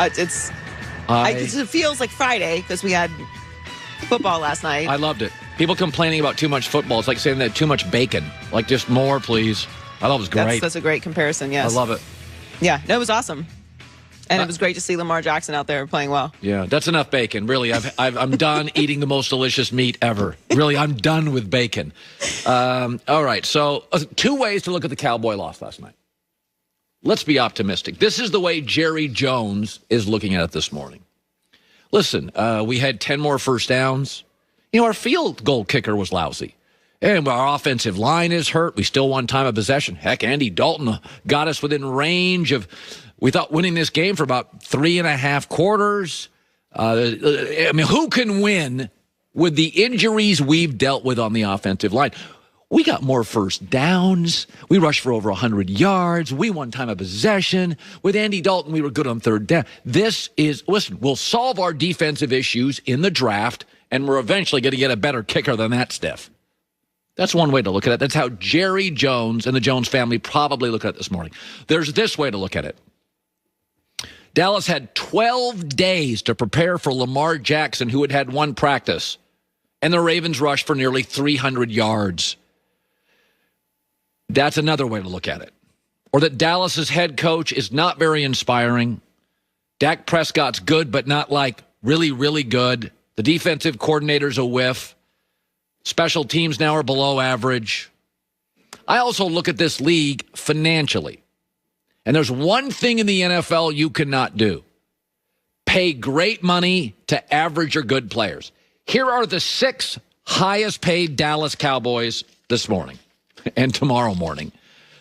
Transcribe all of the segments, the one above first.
It feels like Friday because we had football last night. I loved it. People complaining about too much football. It's like saying that too much bacon. Like, just more, please. I thought it was great. That's a great comparison, yes. I love it. Yeah, no, it was awesome. And it was great to see Lamar Jackson out there playing well. Yeah, that's enough bacon. Really, I'm done eating the most delicious meat ever. Really, I'm done with bacon. All right, so 2 ways to look at the Cowboy loss last night. Let's be optimistic. This is the way Jerry Jones is looking at it this morning. Listen, we had 10 more first downs. You know, our field goal kicker was lousy. And our offensive line is hurt. We still won time of possession. Heck, Andy Dalton got us within range of, we thought, winning this game for about 3.5 quarters. I mean, who can win with the injuries we've dealt with on the offensive line? We got more first downs. We rushed for over 100 yards. We won time of possession. With Andy Dalton, we were good on third down. Listen, we'll solve our defensive issues in the draft, and we're eventually going to get a better kicker than that, Steph. That's one way to look at it. That's how Jerry Jones and the Jones family probably look at it this morning. There's this way to look at it. Dallas had 12 days to prepare for Lamar Jackson, who had one practice, and the Ravens rushed for nearly 300 yards. That's another way to look at it. Or that Dallas's head coach is not very inspiring. Dak Prescott's good, but not like really, really good. The defensive coordinator's a whiff. Special teams now are below average. I also look at this league financially. And there's one thing in the NFL you cannot do. Pay great money to average or good players. Here are the 6 highest paid Dallas Cowboys this morning and tomorrow morning.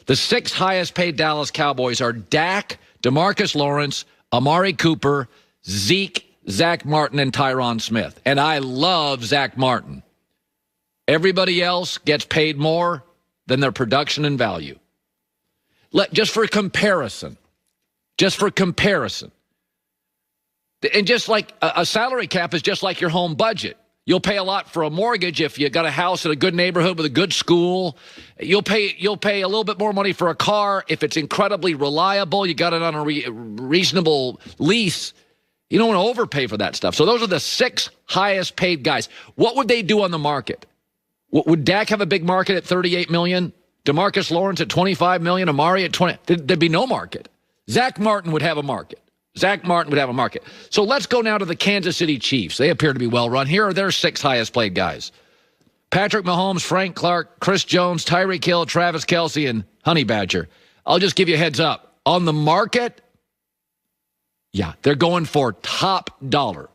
The 6 highest paid Dallas Cowboys are Dak, DeMarcus Lawrence, Amari Cooper, Zeke, Zach Martin, and Tyron Smith. And I love Zach Martin. Everybody else gets paid more than their production and value. Just for comparison. And just like a salary cap is just like your home budget. You'll pay a lot for a mortgage if you got a house in a good neighborhood with a good school. You'll pay a little bit more money for a car if it's incredibly reliable. You got it on a reasonable lease. You don't want to overpay for that stuff. So those are the 6 highest paid guys. What would they do on the market? Would Dak have a big market at $38 million? DeMarcus Lawrence at $25 million? Amari at $20 million? There'd be no market. Zach Martin would have a market. So let's go now to the Kansas City Chiefs. They appear to be well run. Here are their 6 highest paid guys. Patrick Mahomes, Frank Clark, Chris Jones, Tyreek Hill, Travis Kelce, and Honey Badger. I'll just give you a heads up. On the market, yeah, they're going for top dollar.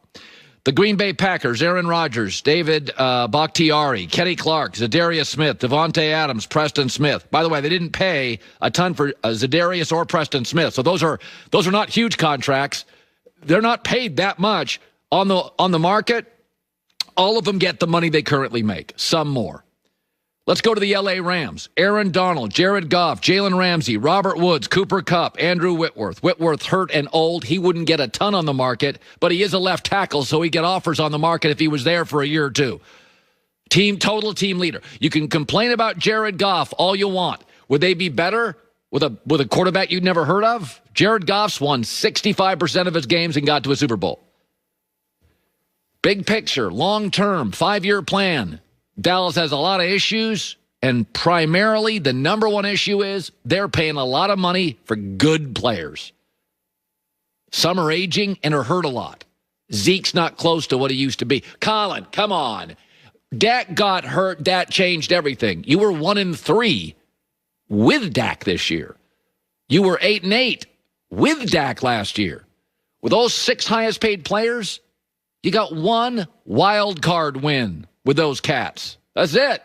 The Green Bay Packers, Aaron Rodgers, David Bakhtiari, Kenny Clark, Zadarius Smith, Devontae Adams, Preston Smith. By the way, they didn't pay a ton for Zadarius or Preston Smith, so those are not huge contracts. They're not paid that much on the market. All of them get the money they currently make, some more. Let's go to the L.A. Rams. Aaron Donald, Jared Goff, Jalen Ramsey, Robert Woods, Cooper Kupp, Andrew Whitworth. Whitworth hurt and old. He wouldn't get a ton on the market, but he is a left tackle, so he'd get offers on the market if he was there for a year or two. Total team leader. You can complain about Jared Goff all you want. Would they be better with a quarterback you'd never heard of? Jared Goff's won 65% of his games and got to a Super Bowl. Big picture, long-term, 5-year plan. Dallas has a lot of issues, and primarily the number one issue is they're paying a lot of money for good players. Some are aging and are hurt a lot. Zeke's not close to what he used to be. Colin, come on. Dak got hurt. That changed everything. You were 1-3 with Dak this year. You were 8-8 with Dak last year. With those 6 highest paid players, you got 1 wild card win with those cats. That's it.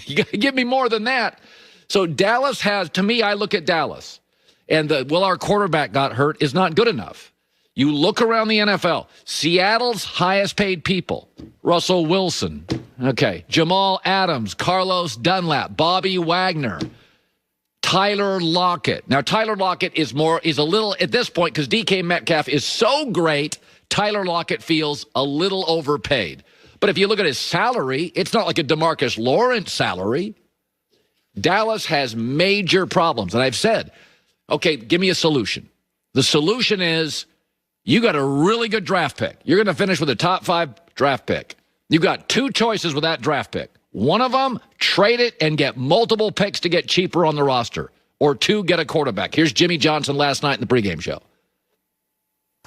You got to give me more than that. So Dallas has, to me, I look at Dallas, and our quarterback got hurt is not good enough. You look around the NFL, Seattle's highest paid people, Russell Wilson, okay, Jamal Adams, Carlos Dunlap, Bobby Wagner, Tyler Lockett. Now, Tyler Lockett is a little, at this point, because DK Metcalf is so great, Tyler Lockett feels a little overpaid. But if you look at his salary, it's not like a DeMarcus Lawrence salary. Dallas has major problems. And I've said, okay, give me a solution. The solution is You got a really good draft pick. You're going to finish with a top 5 draft pick. You got 2 choices with that draft pick. One of them, trade it and get multiple picks to get cheaper on the roster. Or 2, get a quarterback. Here's Jimmy Johnson last night in the pregame show.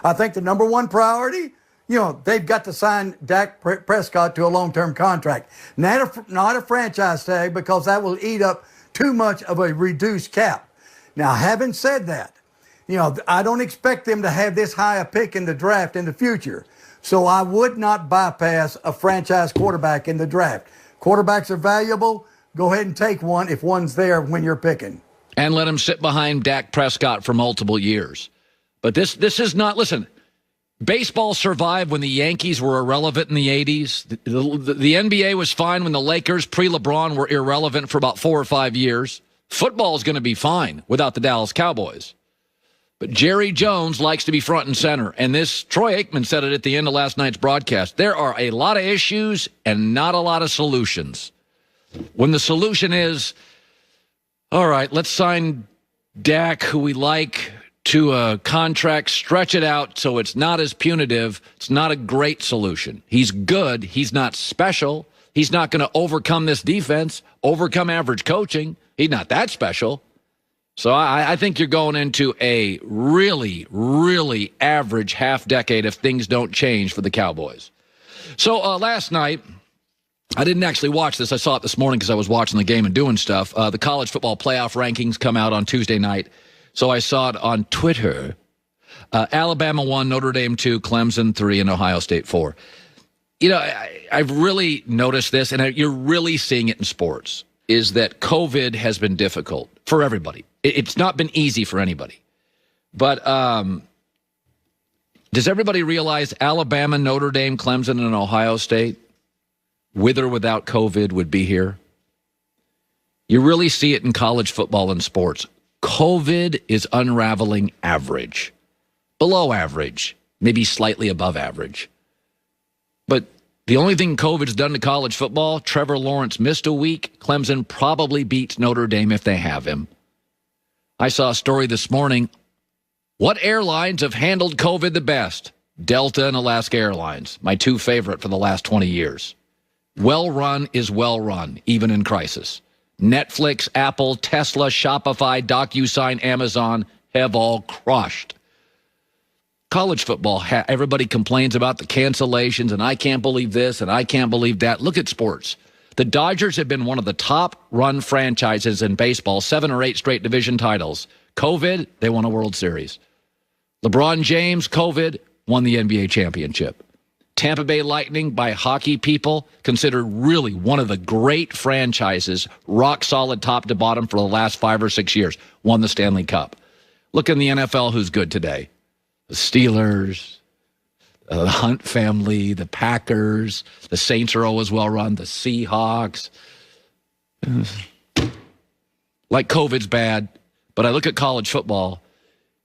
I think the number one priority, they've got to sign Dak Prescott to a long-term contract. Not a franchise tag, because that will eat up too much of a reduced cap. Now, having said that, I don't expect them to have this high a pick in the draft in the future. So I would not bypass a franchise quarterback in the draft. Quarterbacks are valuable. Go ahead and take one if one's there when you're picking. And let him sit behind Dak Prescott for multiple years. But this is not, listen, baseball survived when the Yankees were irrelevant in the 80s. The NBA was fine when the Lakers, pre-LeBron, were irrelevant for about 4 or 5 years. Football is going to be fine without the Dallas Cowboys. But Jerry Jones likes to be front and center. And this, Troy Aikman said it at the end of last night's broadcast. There are a lot of issues and not a lot of solutions. When the solution is, all right, let's sign Dak, who we like, to a contract, stretch it out so it's not as punitive. It's not a great solution. He's good. He's not special. He's not going to overcome this defense, overcome average coaching. He's not that special. So I think you're going into a really, really average half-decade if things don't change for the Cowboys. So last night, I didn't actually watch this. I saw it this morning because I was watching the game and doing stuff. The college football playoff rankings come out on Tuesday night. So I saw it on Twitter. Alabama 1, Notre Dame 2, Clemson 3, and Ohio State 4. I've really noticed this, and you're really seeing it in sports, is that COVID has been difficult for everybody. It's not been easy for anybody. But does everybody realize Alabama, Notre Dame, Clemson, and Ohio State, with or without COVID, would be here? You really see it in college football and sports. COVID is unraveling average, below average, maybe slightly above average. But the only thing COVID's done to college football, Trevor Lawrence missed a week. Clemson probably beats Notre Dame if they have him. I saw a story this morning. What airlines have handled COVID the best? Delta and Alaska Airlines, my 2 favorite for the last 20 years. Well run is well run, even in crisis. Netflix, Apple, Tesla, Shopify, DocuSign, Amazon have all crushed. College football, everybody complains about the cancellations, and I can't believe this, and I can't believe that. Look at sports. The Dodgers have been one of the top-run franchises in baseball, 7 or 8 straight division titles. COVID, they won a World Series. LeBron James, COVID, won the NBA championship. Tampa Bay Lightning, by hockey people, considered really one of the great franchises, rock solid top to bottom for the last 5 or 6 years, won the Stanley Cup. Look in the NFL who's good today. The Steelers, the Hunt family, the Packers, the Saints are always well run, the Seahawks. Like COVID's bad, but I look at college football,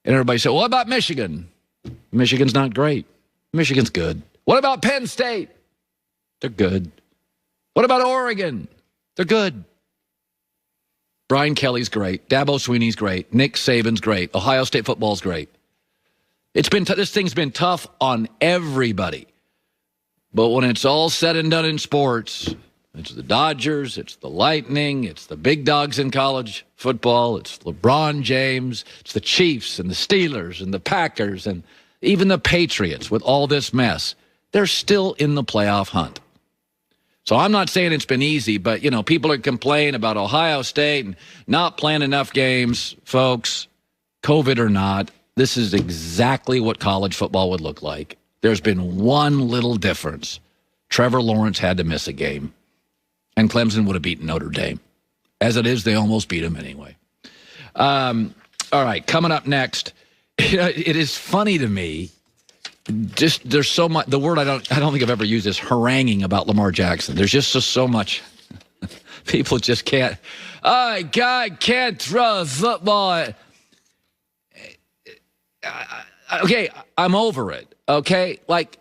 and everybody says, what about Michigan? Michigan's not great. Michigan's good. What about Penn State? They're good. What about Oregon? They're good. Brian Kelly's great. Dabo Swinney's great. Nick Saban's great. Ohio State football's great. It's been this thing's been tough on everybody. But when it's all said and done in sports, it's the Dodgers, it's the Lightning, it's the big dogs in college football, it's LeBron James, it's the Chiefs and the Steelers and the Packers and even the Patriots with all this mess. They're still in the playoff hunt. So I'm not saying it's been easy, but, people are complaining about Ohio State and not playing enough games. Folks, COVID or not, this is exactly what college football would look like. There's been one little difference. Trevor Lawrence had to miss a game, and Clemson would have beaten Notre Dame. As it is, they almost beat him anyway. All right, coming up next, it is funny to me. Just there's so much. The word I don't think I've ever used is haranguing about Lamar Jackson. There's just so much. People just can't. Oh, God can't throw a football. Okay, I'm over it. Okay, like